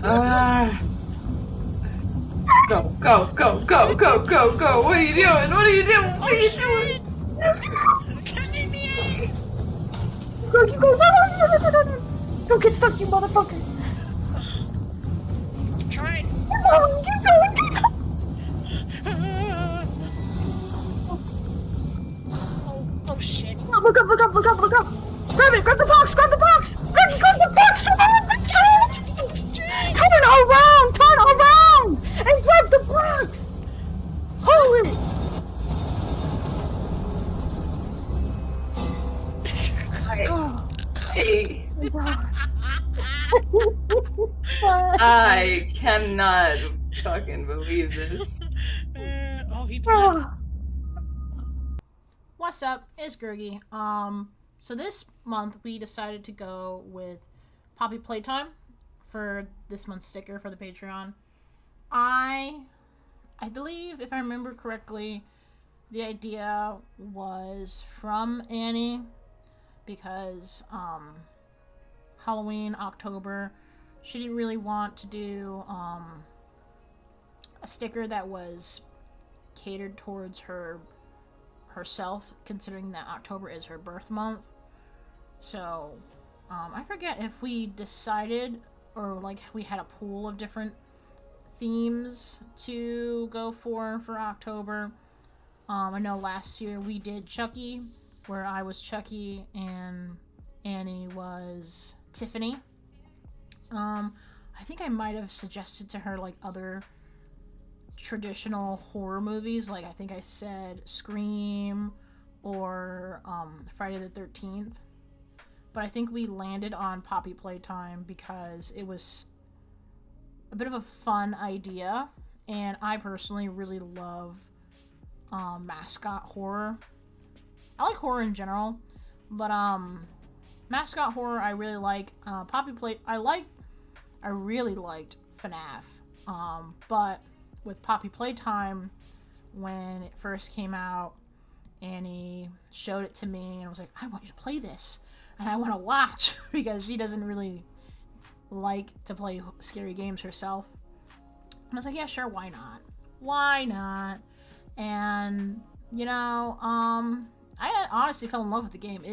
Ah. Go, go, go, go, go, go, go. What are you doing? What are you doing? What are you doing? Go, you go, no. Don't get stuck, you motherfucker. I'm trying. Keep going. Oh shit. Look up. Grab it, grab the box. Grab the box. Grab the box. Turn around, and grab the box. Holy. Hey. I cannot fucking believe this. Oh, he bled. What's up? It's Girgy. So this month we decided to go with Poppy Playtime for this month's sticker for the Patreon. I believe, if I remember correctly, the idea was from Annie because Halloween, October, she didn't really want to do a sticker that was catered towards herself, considering that October is her birth month. So I forget if we decided or like we had a pool of different themes to go for October. I know last year we did Chucky, where I was Chucky and Annie was Tiffany. I think I might have suggested to her like other traditional horror movies, like I think I said Scream or Friday the 13th. But I think we landed on Poppy Playtime because it was a bit of a fun idea, and I personally really love mascot horror. I like horror in general, but mascot horror I really like. I really liked FNAF. But with Poppy Playtime, when it first came out, Annie showed it to me and was like, I want you to play this and I want to watch, because she doesn't really like to play scary games herself. And I was like, yeah, sure, why not? And you know, I honestly fell in love with the game.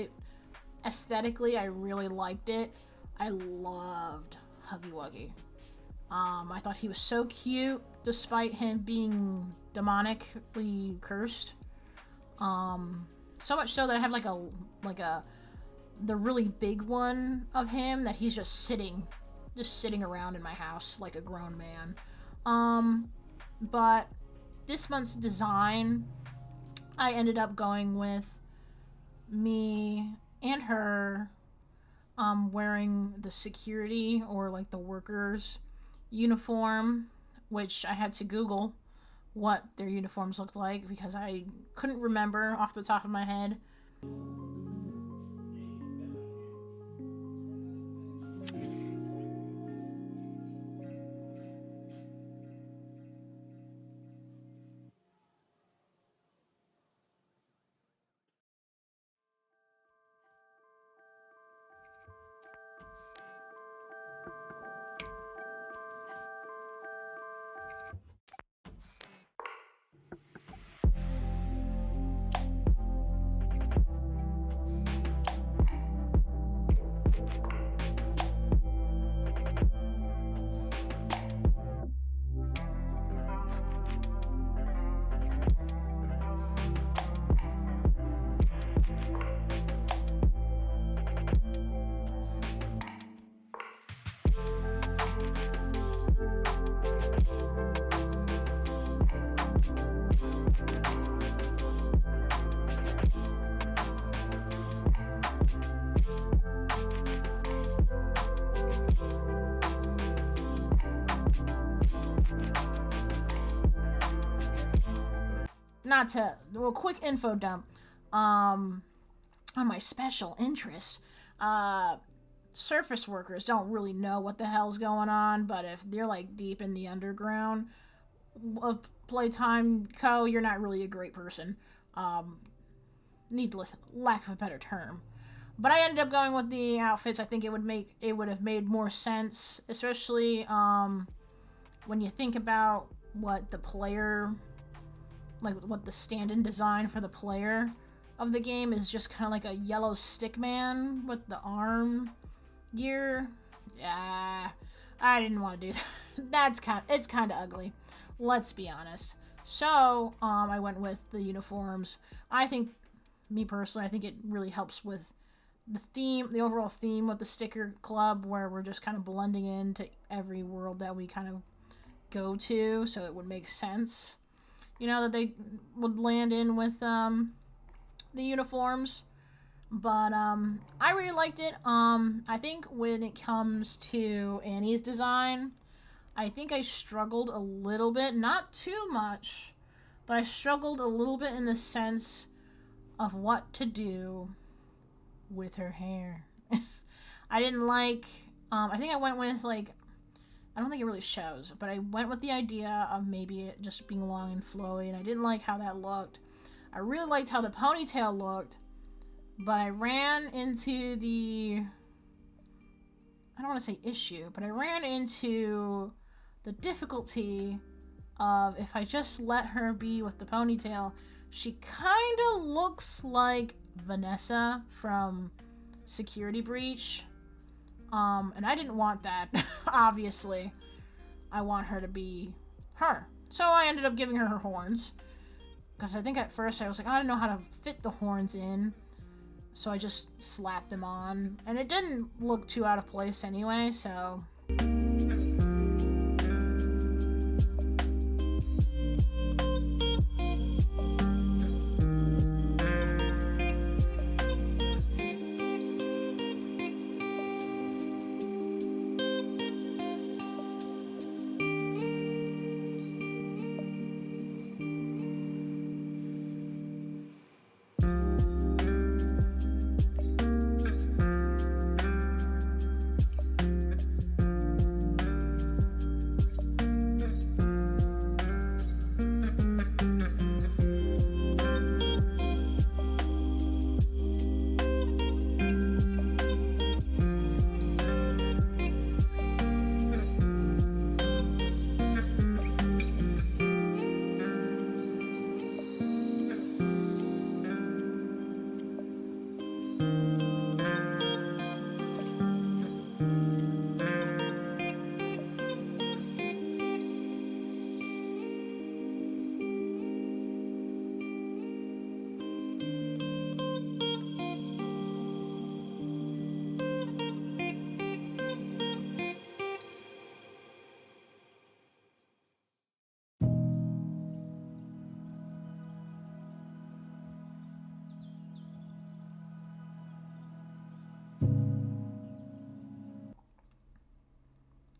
Aesthetically, I really liked it. I loved Huggy Wuggy. I thought he was so cute, despite him being demonically cursed. So much so that I have the really big one of him that he's just sitting around in my house like a grown man. But this month's design, I ended up going with me and her wearing the security or like the workers uniform, which I had to Google what their uniforms looked like because I couldn't remember off the top of my head. Quick info dump on my special interest. Surface workers don't really know what the hell's going on, but if they're like deep in the underground of Playtime Co., you're not really a great person. Needless, lack of a better term. But I ended up going with the outfits. I think it would have made more sense, especially when you think about what the player, like what the stand-in design for the player of the game is, just kind of like a yellow stick man with the arm gear. Yeah, I didn't want to do that. It's kind of ugly. Let's be honest. So, I went with the uniforms. I think, me personally, I think it really helps with the theme, the overall theme of the sticker club, where we're just kind of blending into every world that we kind of go to, so it would make sense, you know, that they would land in with, the uniforms. But, I really liked it. I think when it comes to Annie's design, I think I struggled a little bit, not too much, but I struggled a little bit in the sense of what to do with her hair. I didn't like, I think I went with, like, I don't think it really shows, but I went with the idea of maybe it just being long and flowy, and I didn't like how that looked. I really liked how the ponytail looked, but I ran into the, I don't want to say issue, but I ran into the difficulty of, if I just let her be with the ponytail, she kind of looks like Vanessa from Security Breach. And I didn't want that, obviously. I want her to be her. So I ended up giving her horns. Because I think at first I was like, I don't know how to fit the horns in. So I just slapped them on. And it didn't look too out of place anyway, so...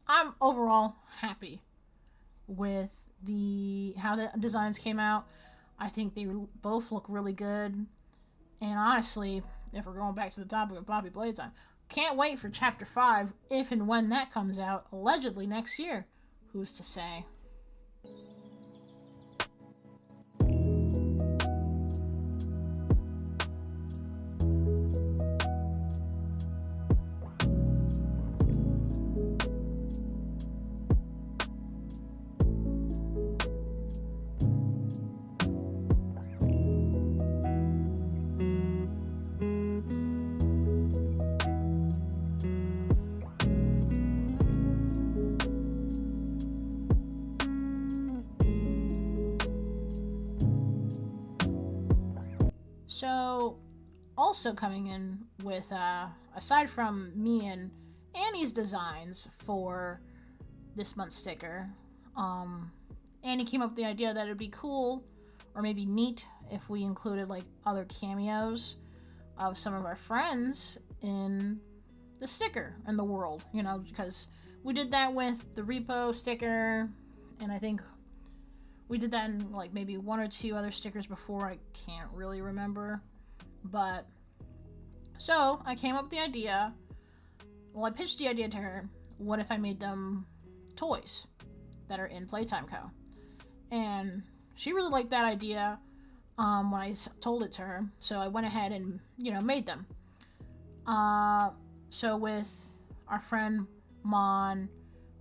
I'm overall happy with how the designs came out. I think they both look really good. And honestly, if we're going back to the topic of Poppy Playtime, can't wait for Chapter 5, if and when that comes out, allegedly next year. Who's to say? So, also coming in with, aside from me and Annie's designs for this month's sticker, Annie came up with the idea that it'd be cool, or maybe neat, if we included, like, other cameos of some of our friends in the sticker and the world, you know, because we did that with the repo sticker, and I think we did that in, like, maybe one or two other stickers before. I can't really remember. But, so, I came up with the idea. Well, I pitched the idea to her. What if I made them toys that are in Playtime Co? And she really liked that idea when I told it to her. So I went ahead and, you know, made them. So with our friend Mon,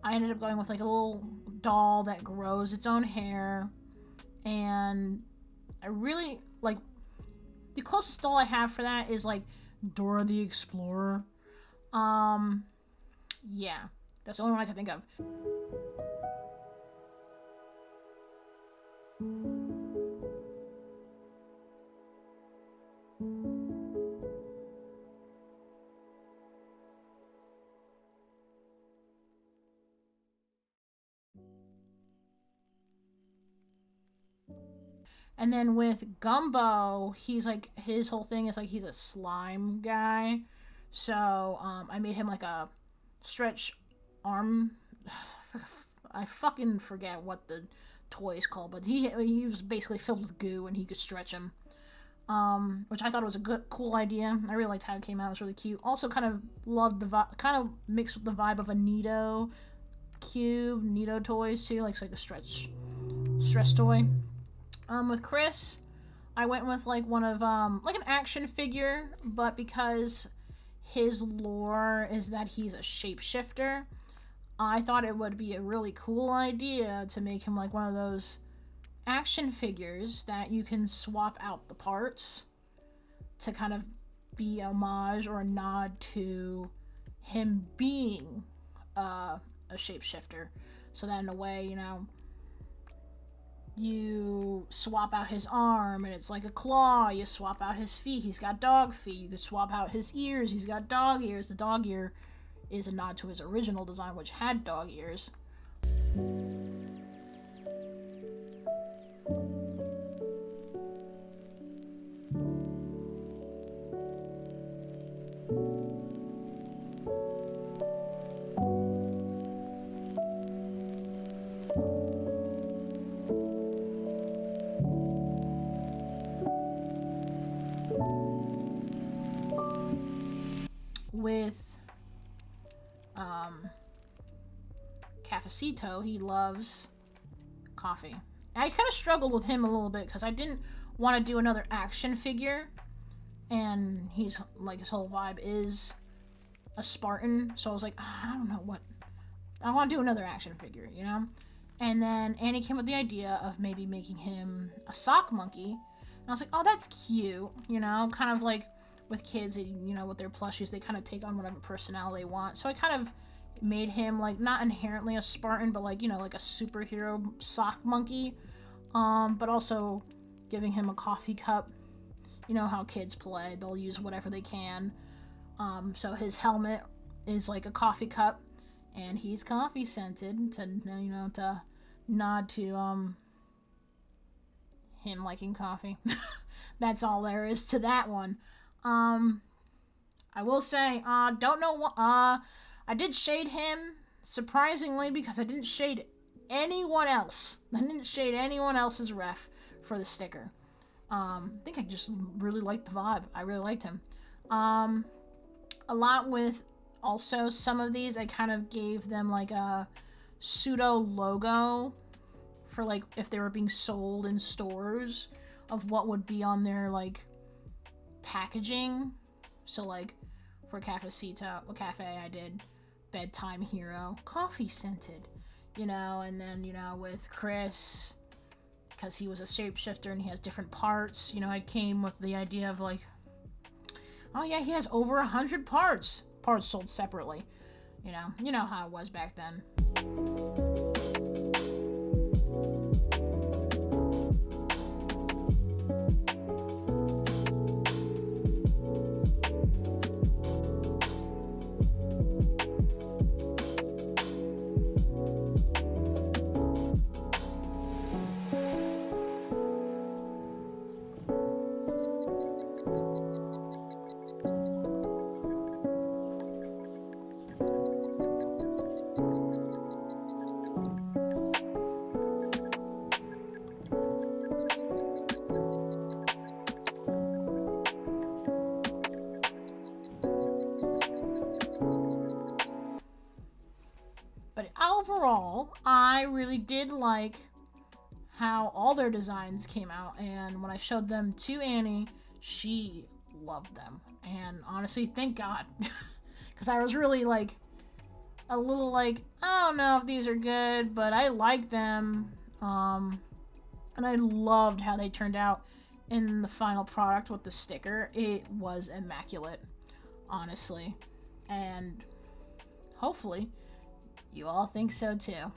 I ended up going with like a little doll that grows its own hair, and I really like the closest doll I have for that is like Dora the Explorer. Yeah, that's the only one I can think of. And then with Gumbo, he's like, his whole thing is like he's a slime guy. So I made him like a stretch arm. I fucking forget what the toy is called, but he was basically filled with goo and he could stretch him. Which I thought was a cool idea. I really liked how it came out. It was really cute. Also, kind of loved the vibe, kind of mixed with the vibe of a Neato cube, Neato toys too, like it's like a stretch toy. With Chris, I went with like one of like an action figure, but because his lore is that he's a shapeshifter, I thought it would be a really cool idea to make him like one of those action figures that you can swap out the parts to kind of be a homage or a nod to him being a shapeshifter, so that in a way, you know, you swap out his arm and it's like a claw, you swap out his feet, he's got dog feet, you could swap out his ears, he's got dog ears. The dog ear is a nod to his original design, which had dog ears. With Cafecito, he loves coffee. I kind of struggled with him a little bit because I didn't want to do another action figure, and he's like, his whole vibe is a Spartan, so I was like, I don't know what, I want to do another action figure, you know? And then Annie came with the idea of maybe making him a sock monkey, and I was like, oh, that's cute, you know? Kind of like with kids, you know, with their plushies, they kind of take on whatever personality they want. So I kind of made him like not inherently a Spartan, but like, you know, like a superhero sock monkey, but also giving him a coffee cup. You know how kids play, they'll use whatever they can. So his helmet is like a coffee cup, and he's coffee scented to, you know, to nod to him liking coffee. That's all there is to that one. I will say, don't know what, I did shade him, surprisingly, because I didn't shade anyone else. I didn't shade anyone else's ref for the sticker. I think I just really liked the vibe. I really liked him. A lot with also some of these, I kind of gave them like a pseudo logo for like if they were being sold in stores of what would be on their like packaging. So like for Cafe, I did bedtime hero, coffee scented, you know. And then, you know, with Chris, because he was a shapeshifter and he has different parts, you know, I came with the idea of like, oh yeah, he has over 100 parts sold separately, you know how it was back then. Overall, I really did like how all their designs came out, and when I showed them to Annie, she loved them. And honestly, thank God. Because I was really like, a little like, I don't know if these are good, but I like them. And I loved how they turned out in the final product with the sticker. It was immaculate, honestly. And hopefully you all think so too.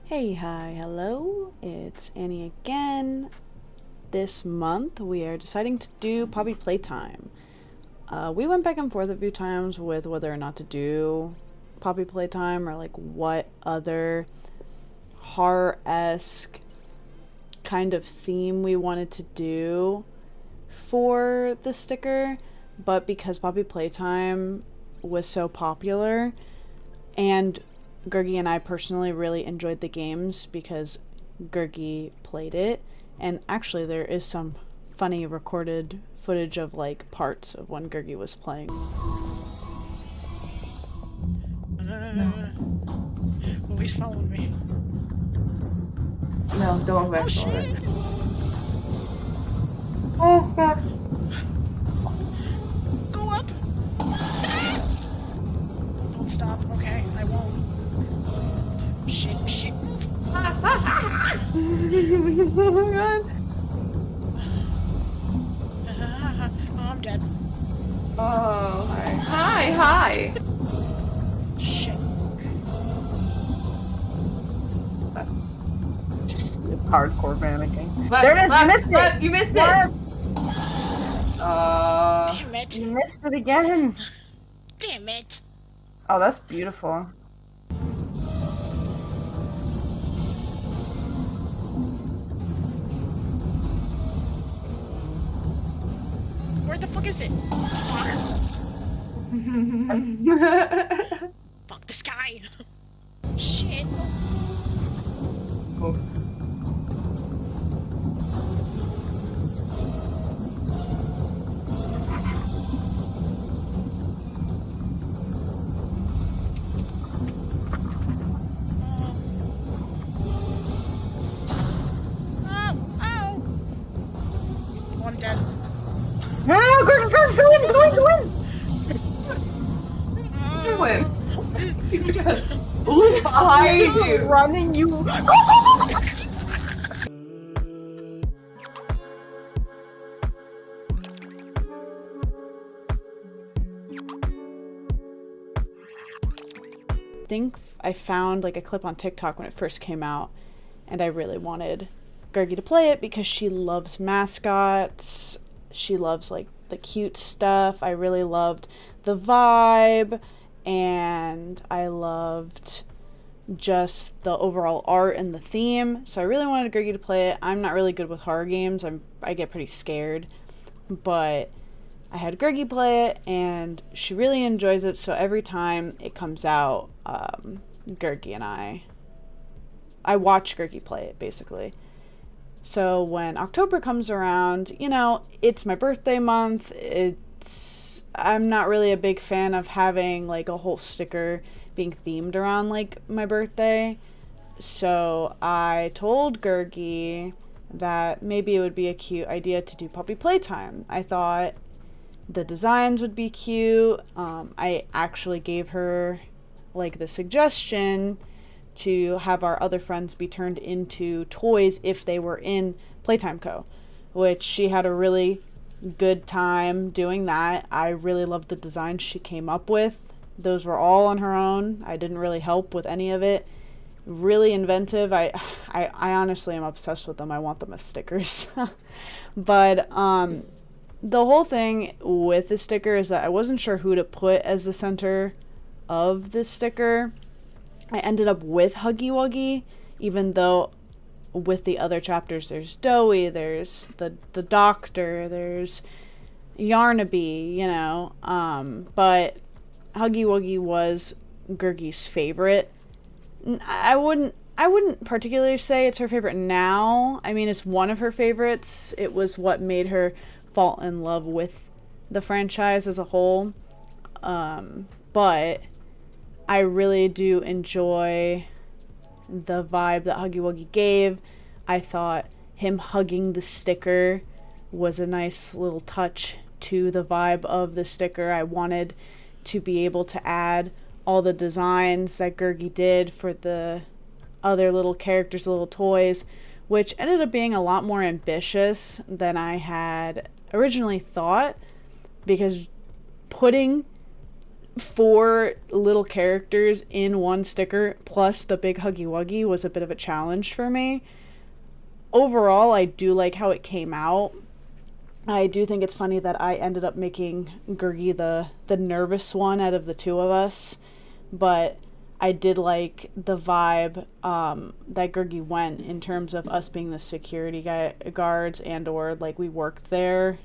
Hey, hi, hello, it's Annie again. This month we are deciding to do Poppy Playtime. We went back and forth a few times with whether or not to do Poppy Playtime or like what other horror-esque kind of theme we wanted to do for the sticker, but because Poppy Playtime was so popular and Girgy and I personally really enjoyed the games because Girgy played it, and actually there is some funny recorded footage of like parts of when Girgy was playing. Oh, he's following me. No, don't back. Oh shit! Oh god. Go up! Don't stop. Okay, I won't. Shit, shit. Oh my god. Oh, I'm dead. Oh, hi. Hi. Shit. It's hardcore panicking. Left, There it is, left, you missed left, it! you missed Left. it! Damn it. You missed it again! Damn it. Oh, that's beautiful. Where the fuck is it? Fuck. Fuck this guy. Shit. Oh. Oh. Oh, I'm dead. Go in! You win. You just look behind you. Running you. I think I found like a clip on TikTok when it first came out, and I really wanted Girgy to play it because she loves mascots. She loves like the cute stuff. I really loved the vibe, and I loved just the overall art and the theme. So I really wanted Girgy to play it. I'm not really good with horror games. I get pretty scared, but I had Girgy play it, and she really enjoys it. So every time it comes out, Girgy and I watch Girgy play it basically. So when October comes around, you know, it's my birthday month. I'm not really a big fan of having like a whole sticker being themed around like my birthday. So I told Girgy that maybe it would be a cute idea to do puppy playtime. I thought the designs would be cute. I actually gave her like the suggestion to have our other friends be turned into toys if they were in Playtime Co., which she had a really good time doing that. I really loved the designs she came up with. Those were all on her own. I didn't really help with any of it. Really inventive. I honestly am obsessed with them. I want them as stickers. But the whole thing with the sticker is that I wasn't sure who to put as the center of this sticker. I ended up with Huggy Wuggy, even though with the other chapters there's Doughy, there's the doctor, there's Yarnaby, you know, but Huggy Wuggy was Girgy's favorite. I wouldn't particularly say it's her favorite now. I mean, it's one of her favorites. It was what made her fall in love with the franchise as a whole. But I really do enjoy the vibe that Huggy Wuggy gave. I thought him hugging the sticker was a nice little touch to the vibe of the sticker. I wanted to be able to add all the designs that Girgy did for the other little characters, little toys, which ended up being a lot more ambitious than I had originally thought, because putting 4 little characters in one sticker plus the big Huggy Wuggy was a bit of a challenge for me. Overall, I do like how it came out. I do think it's funny that I ended up making Girgy the nervous one out of the two of us, but I did like the vibe that Girgy went in terms of us being the security guards and or like we worked there.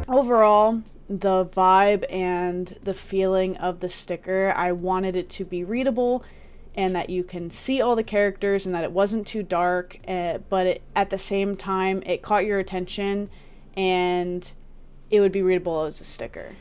Overall, the vibe and the feeling of the sticker, I wanted it to be readable and that you can see all the characters and that it wasn't too dark, but at the same time, it caught your attention and it would be readable as a sticker.